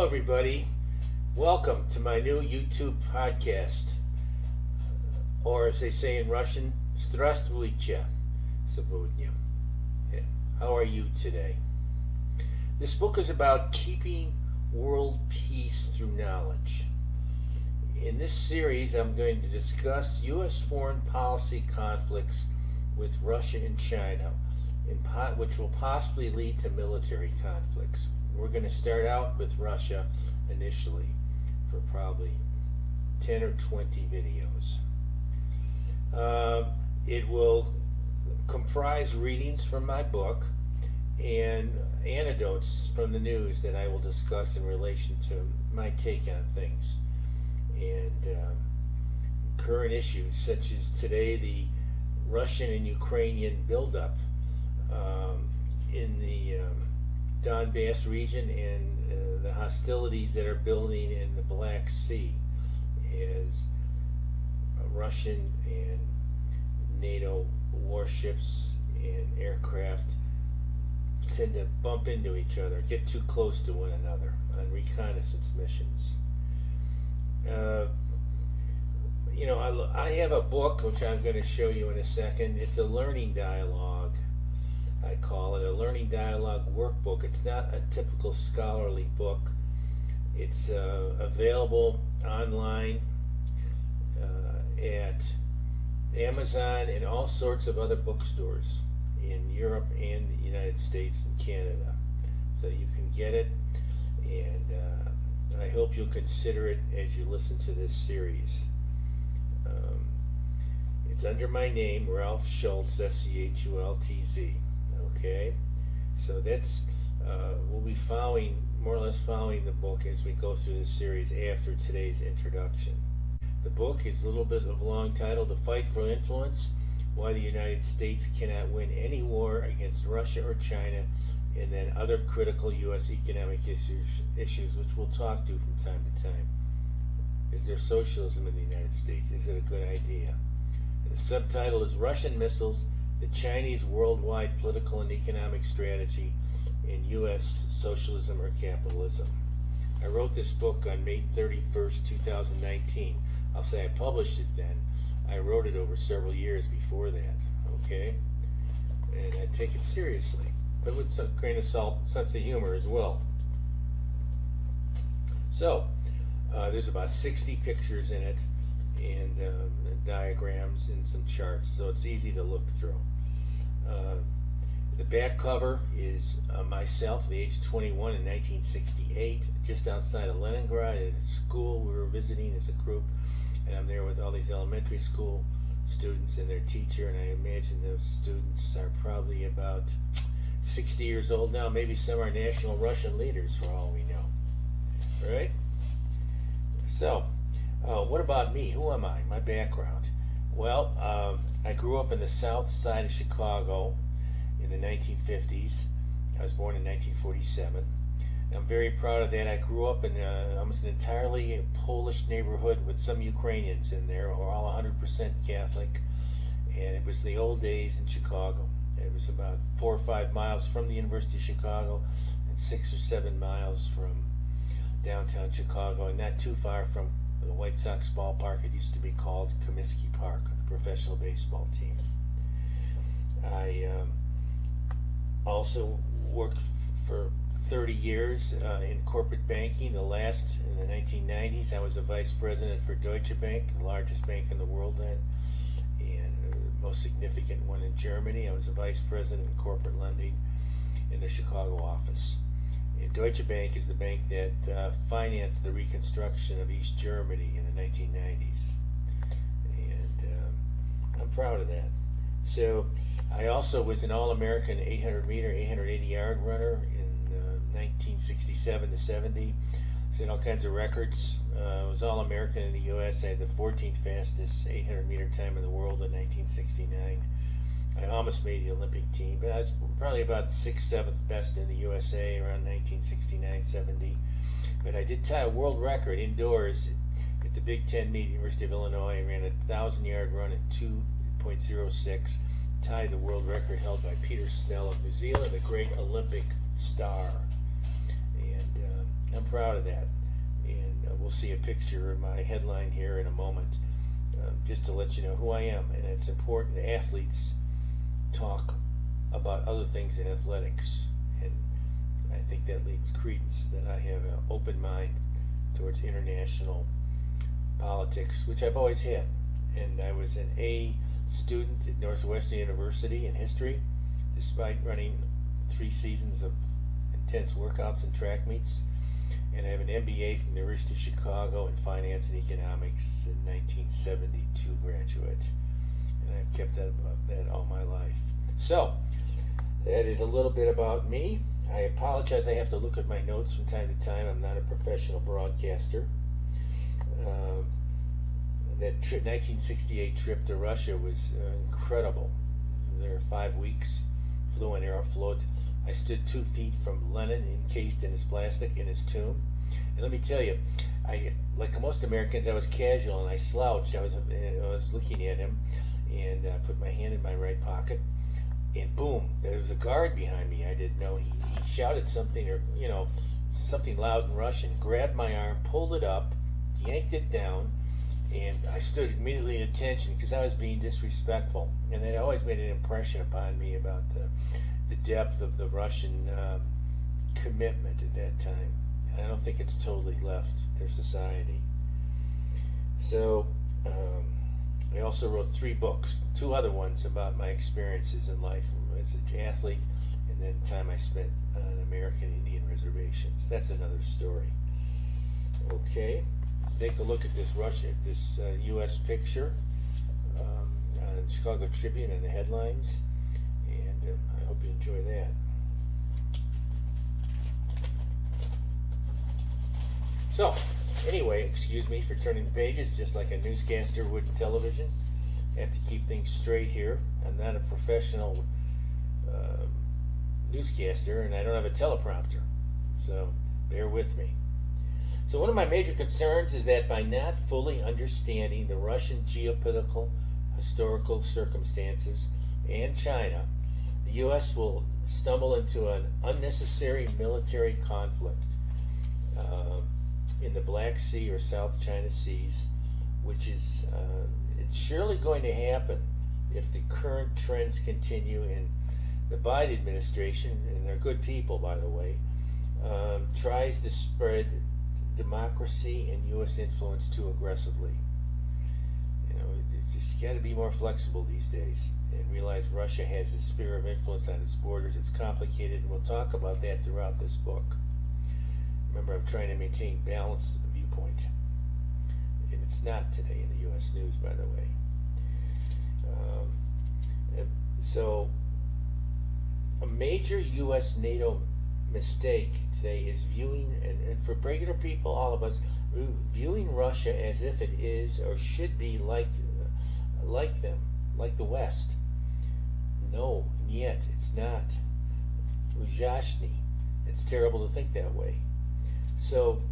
everybody. Welcome to my new YouTube podcast, or as they say in Russian, Здравствуйте. Сегодня. How are you today? This book is about keeping world peace through knowledge. In this series, I'm going to discuss U.S. foreign policy conflicts with Russia and China, which will possibly lead to military conflicts. We're going to start out with Russia initially for probably 10 or 20 videos. It will comprise readings from my book and anecdotes from the news that I will discuss in relation to my take on things and current issues such as today the Russian and Ukrainian buildup in the Donbass region and the hostilities that are building in the Black Sea as Russian and NATO warships and aircraft tend to bump into each other, get too close to one another on reconnaissance missions. I have a book which I'm going to show you in a second. It's a learning dialogue. I call it a learning dialogue workbook. It's not a typical scholarly book. It's available online at Amazon and all sorts of other bookstores in Europe and the United States and Canada. So you can get it, and I hope you'll consider it as you listen to this series. It's under my name, Ralph Schultz, Schultz. Okay, so that's we'll be more or less following the book as we go through this series after today's introduction. The book is a little bit of a long title, The Fight for Influence, Why the United States Cannot Win Any War Against Russia or China, and then other critical U.S. economic issues which we'll talk to from time to time. Is there socialism in the United States? Is it a good idea? And the subtitle is Russian Missiles, the Chinese Worldwide Political and Economic Strategy, and U.S. Socialism or Capitalism. I wrote this book on May 31st, 2019. I'll say I published it then. I wrote it over several years before that, okay? And I take it seriously, but with some grain of salt, sense of humor as well. So, there's about 60 pictures in it, and diagrams and some charts, so it's easy to look through. The back cover is myself at the age of 21 in 1968, just outside of Leningrad at a school we were visiting as a group, and I'm there with all these elementary school students and their teacher, and I imagine those students are probably about 60 years old now. Maybe some are national Russian leaders for all we know. All right? So, what about me? Who am I? My background. Well, I grew up in the south side of Chicago in the 1950s. I was born in 1947. I'm very proud of that. I grew up in almost an entirely Polish neighborhood with some Ukrainians in there, or all 100% Catholic. And it was the old days in Chicago. It was about 4 or 5 miles from the University of Chicago and 6 or 7 miles from downtown Chicago, and not too far from the White Sox ballpark. It used to be called Comiskey Park, the professional baseball team. I also worked for 30 years in corporate banking. The last in the 1990s, I was a vice president for Deutsche Bank, the largest bank in the world then, and the most significant one in Germany. I was a vice president in corporate lending in the Chicago office. And Deutsche Bank is the bank that financed the reconstruction of East Germany in the 1990s. And I'm proud of that. So I also was an All-American 800-meter, 880-yard runner in 1967 to 70. Set all kinds of records. I was All-American in the U.S. I had the 14th fastest 800-meter time in the world in 1969. I almost made the Olympic team, but I was probably about 6th, 7th best in the USA around 1969-70. But I did tie a world record indoors at the Big Ten meet at the University of Illinois. I ran a 1,000-yard run at 2.06, tied the world record held by Peter Snell of New Zealand, a great Olympic star. And I'm proud of that. And we'll see a picture of my headline here in a moment, just to let you know who I am. And it's important that athletes talk about other things in athletics. And I think that leads credence that I have an open mind towards international politics, which I've always had. And I was an A student at Northwestern University in history, despite running 3 seasons of intense workouts and track meets. And I have an MBA from the University of Chicago in finance and economics, in 1972 graduate. And I've kept that all my life. So, that is a little bit about me. I apologize, I have to look at my notes from time to time. I'm not a professional broadcaster. That 1968 trip to Russia was incredible. There were 5 weeks, flew on Aeroflot. I stood 2 feet from Lenin, encased in his plastic in his tomb. And let me tell you, like most Americans, I was casual and I slouched. I was looking at him, and put my hand in my right pocket, and boom, there was a guard behind me. I didn't know. He shouted something, or something loud in Russian, grabbed my arm, pulled it up, yanked it down, and I stood immediately at attention because I was being disrespectful. And it always made an impression upon me about the depth of the Russian commitment at that time. And I don't think it's totally left their society. So I also wrote 3 books, 2 other ones about my experiences in life as an athlete, and then time I spent on American Indian reservations. That's another story. Okay, let's take a look at this U.S. picture on the Chicago Tribune and the headlines, and I hope you enjoy that. So, anyway, excuse me for turning the pages, just like a newscaster would in television. I have to keep things straight here. I'm not a professional newscaster, and I don't have a teleprompter, so bear with me. So one of my major concerns is that by not fully understanding the Russian geopolitical, historical circumstances and China, the U.S. will stumble into an unnecessary military conflict in the Black Sea or South China Seas, which is it's surely going to happen if the current trends continue. And the Biden administration, and they're good people, by the way, tries to spread democracy and U.S. influence too aggressively. It's just got to be more flexible these days and realize Russia has a sphere of influence on its borders. It's complicated, and we'll talk about that throughout this book. Remember, I'm trying to maintain balanced viewpoint, and it's not today in the U.S. news, by the way. So, a major U.S. NATO mistake today is viewing, and for regular people, all of us, viewing Russia as if it is or should be like them, like the West. No, yet it's not. Ujashny. It's terrible to think that way. So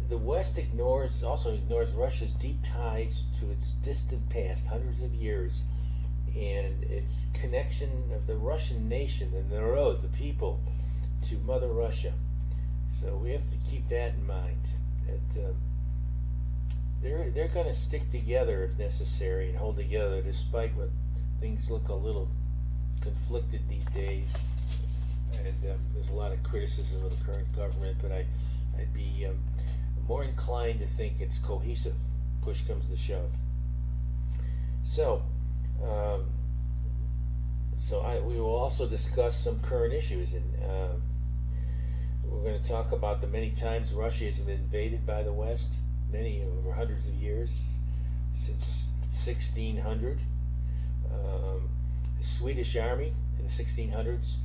the West also ignores Russia's deep ties to its distant past, hundreds of years, and its connection of the Russian nation and the road, the people, to Mother Russia. So we have to keep that in mind. That they're going to stick together if necessary and hold together, despite what things look a little conflicted these days. And there's a lot of criticism of the current government, but I'd be more inclined to think it's cohesive. Push comes to shove. So, we will also discuss some current issues, and we're going to talk about the many times Russia has been invaded by the West, many over hundreds of years, since 1600. The Swedish army in the 1600s,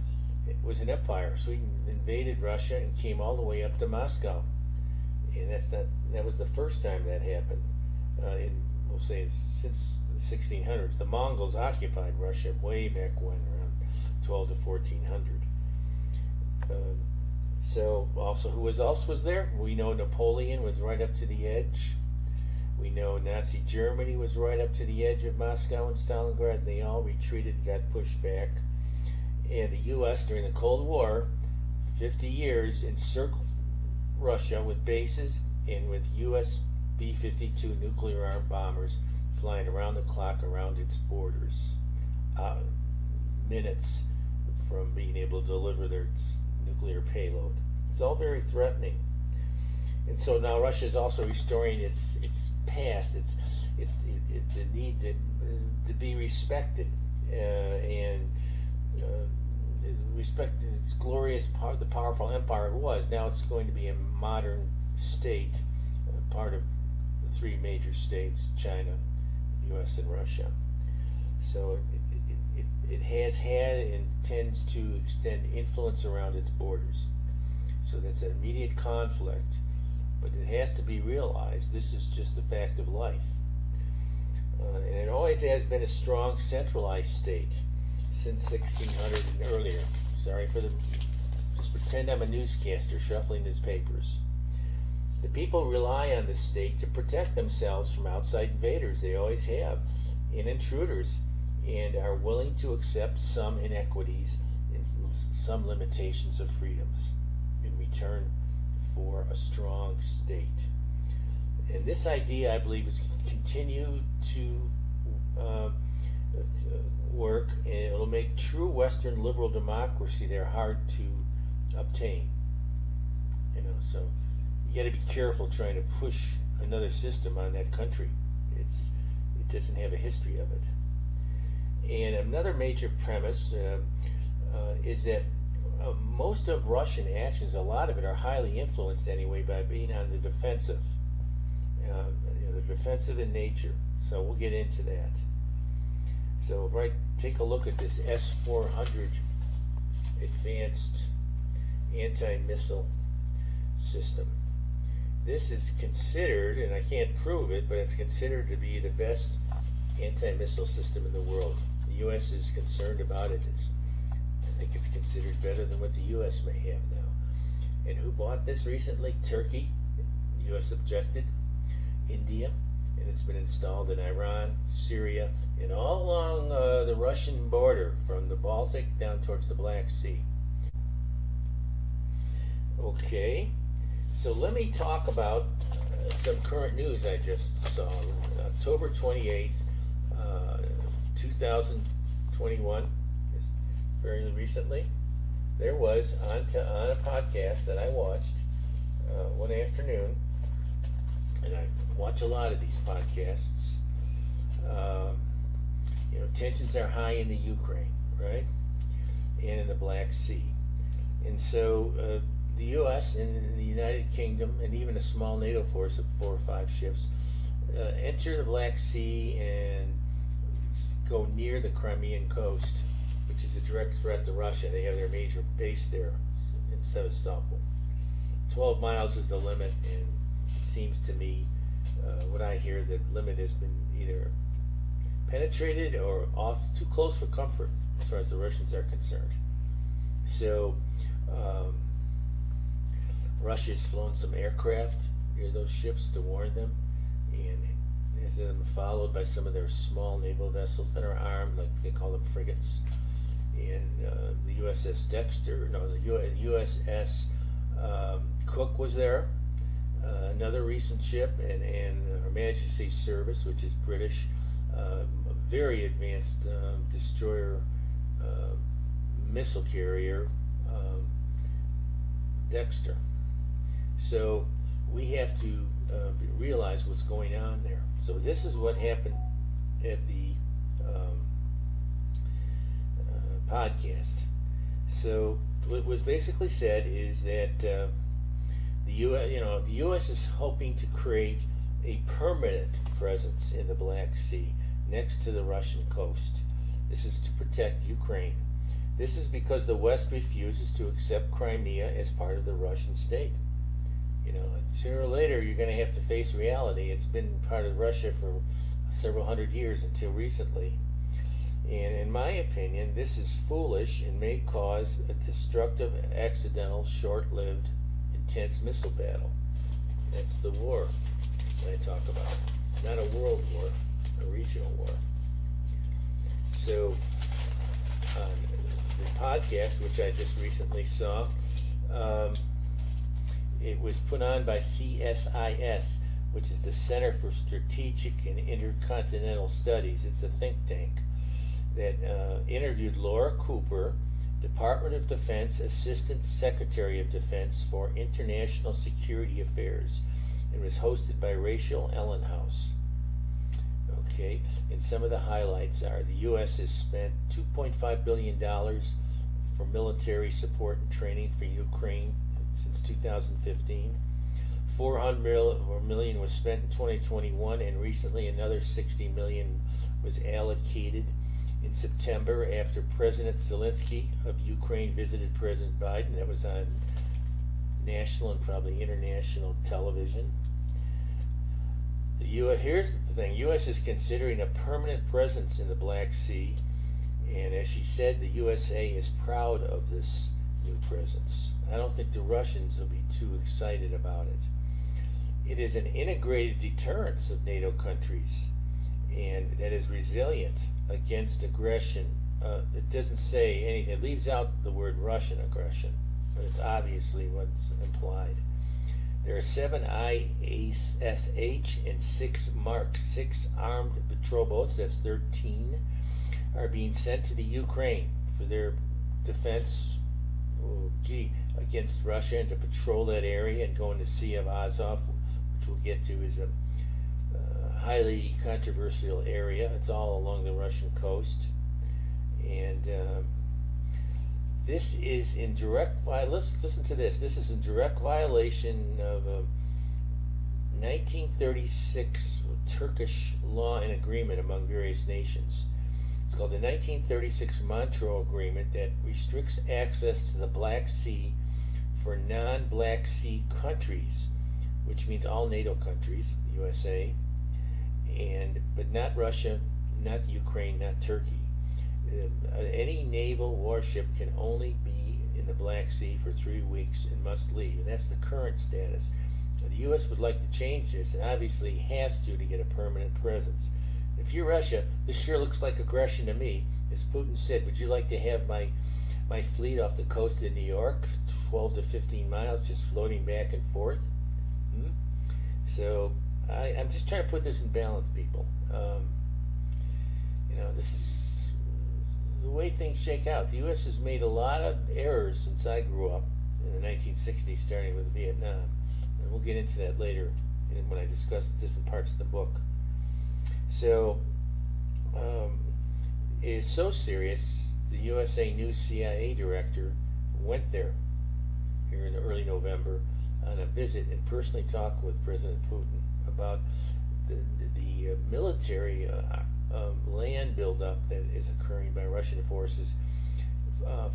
it was an empire. Sweden invaded Russia and came all the way up to Moscow, and that was the first time that happened. We'll say since the 1600s, the Mongols occupied Russia way back when, around 12 to 1400. So, also, who else was there? We know Napoleon was right up to the edge. We know Nazi Germany was right up to the edge of Moscow and Stalingrad, and they all retreated, got pushed back. And the U.S. during the Cold War, 50 years, encircled Russia with bases and with U.S. B-52 nuclear-armed bombers flying around the clock around its borders, minutes from being able to deliver their nuclear payload. It's all very threatening. And so now Russia is also restoring its past, the need to be respected and respect its glorious the powerful empire it was. Now it's going to be a modern state, part of the three major states: China, U.S., and Russia. So it has had and tends to extend influence around its borders. So that's an immediate conflict, but it has to be realized this is just a fact of life. And it always has been a strong centralized state since 1600 and earlier. Sorry for just pretend I'm a newscaster shuffling his papers. The people rely on this state to protect themselves from outside invaders. They always have, and intruders, and are willing to accept some inequities and some limitations of freedoms in return for a strong state. And this idea, I believe, is continue to work, and it'll make true Western liberal democracy there hard to obtain. So you got to be careful trying to push another system on that country. It doesn't have a history of it. And another major premise is that most of Russian actions, a lot of it, are highly influenced anyway by being on the defensive. They're defensive in nature. So we'll get into that. So take a look at this S-400 advanced anti-missile system. This is considered, and I can't prove it, but it's considered to be the best anti-missile system in the world. The U.S. is concerned about it. I think it's considered better than what the U.S. may have now. And who bought this recently? Turkey. The U.S. objected. India. And it's been installed in Iran, Syria, and all along the Russian border from the Baltic down towards the Black Sea. Okay, so let me talk about some current news I just saw. October 28th, 2021, very recently, there was on a podcast that I watched one afternoon, and I watch a lot of these podcasts. Tensions are high in the Ukraine, right? And in the Black Sea. And so the U.S. and the United Kingdom, and even a small NATO force of 4 or 5 ships, enter the Black Sea and go near the Crimean coast, which is a direct threat to Russia. They have their major base there in Sevastopol. 12 miles is the limit, and it seems to me, what I hear, the limit has been either penetrated or off too close for comfort as far as the Russians are concerned. So Russia has flown some aircraft near those ships to warn them, and has them followed by some of their small naval vessels that are armed, like they call them frigates. And the USS the USS Cook was there, another recent ship, and Her Majesty's Service, which is British, very advanced destroyer missile carrier, Dexter. So we have to realize what's going on there. So this is what happened at the podcast. So what was basically said is that the U.S. is hoping to create a permanent presence in the Black Sea next to the Russian coast. This is to protect Ukraine. This is because the West refuses to accept Crimea as part of the Russian state. Sooner or later you're going to have to face reality. It's been part of Russia for several hundred years until recently. And in my opinion, this is foolish and may cause a destructive, accidental, short-lived, intense missile battle. That's the war that I talk about. Not a world war, a regional war. So, on the podcast, which I just recently saw, It was put on by CSIS, which is the Center for Strategic and Intercontinental Studies. It's a think tank that interviewed Laura Cooper, Department of Defense Assistant Secretary of Defense for International Security Affairs, and was hosted by Rachel Ellenhaus. Okay, and some of the highlights are the U.S. has spent $2.5 billion for military support and training for Ukraine since 2015. $400 million was spent in 2021, and recently another $60 million was allocated in September after President Zelensky of Ukraine visited President Biden. That was on national and probably international television. Here's the thing: U.S. is considering a permanent presence in the Black Sea, and as she said, the USA is proud of this new presence. I don't think the Russians will be too excited about it. It is an integrated deterrence of NATO countries, and that is resilient against aggression. It doesn't say anything. It leaves out the word Russian aggression, but it's obviously what's implied. There are 7 ISH and 6 Mark 6 armed patrol boats, that's 13, are being sent to the Ukraine for their defense against Russia and to patrol that area and go in the Sea of Azov, which we'll get to, is a highly controversial area. It's all along the Russian coast. And this is in direct listen to this. This is in direct violation of a 1936 Turkish law and agreement among various nations. It's called the 1936 Montreux Agreement that restricts access to the Black Sea for non-Black Sea countries, which means all NATO countries, the USA, but not Russia, not Ukraine, not Turkey. Any naval warship can only be in the Black Sea for 3 weeks and must leave, and that's the current status. The U.S. would like to change this, and obviously has to get a permanent presence. If you're Russia, this sure looks like aggression to me. As Putin said, would you like to have my fleet off the coast of New York, 12 to 15 miles, just floating back and forth? So I'm just trying to put this in balance, people. This is the way things shake out. The U.S. has made a lot of errors since I grew up in the 1960s, starting with Vietnam. And we'll get into that later when I discuss different parts of the book. So it is so serious, the USA new CIA director went there here in early November on a visit and personally talked with President Putin about the military land buildup that is occurring by Russian forces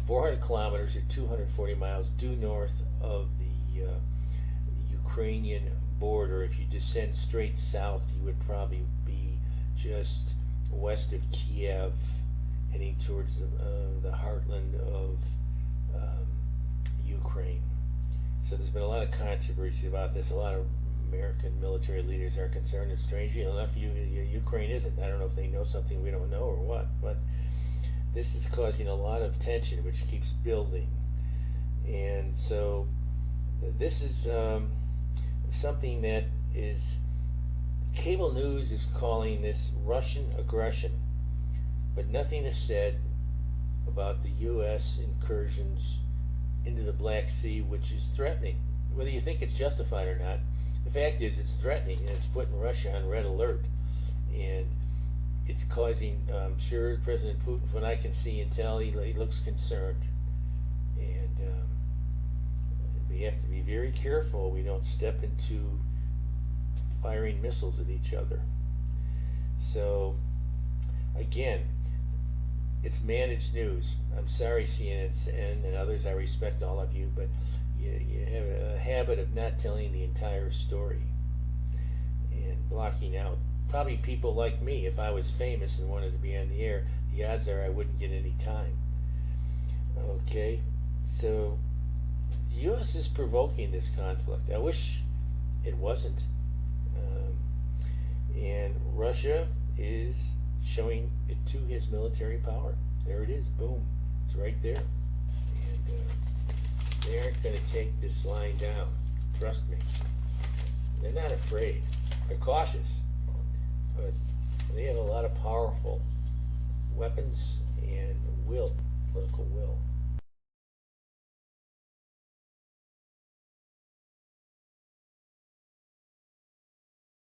400 kilometers or 240 miles due north of the Ukrainian border. If you descend straight south, you would probably be just west of Kiev, heading towards the heartland of Ukraine. So there's been a lot of controversy about this. A lot of American military leaders are concerned, and strangely enough, Ukraine isn't. I don't know if they know something we don't know or what, but this is causing a lot of tension, which keeps building. And so this is something that is, cable news is calling this Russian aggression, but nothing is said about the U.S. incursions into the Black Sea, which is threatening. Whether you think it's justified or not, the fact is it's threatening, and it's putting Russia on red alert. And it's causing, I'm sure President Putin, from what I can see and tell, he looks concerned. And we have to be very careful we don't step into firing missiles at each other. So, again, it's managed news. I'm sorry, CNN and others, I respect all of you, but you have a habit of not telling the entire story and blocking out. Probably people like me, if I was famous and wanted to be on the air, the odds are I wouldn't get any time. Okay, so the U.S. is provoking this conflict. I wish it wasn't. And Russia is showing it to his military power. There it is, boom, it's right there. And they aren't going to take this lying down. Trust me. They're not afraid. They're cautious. But they have a lot of powerful weapons and will, political will.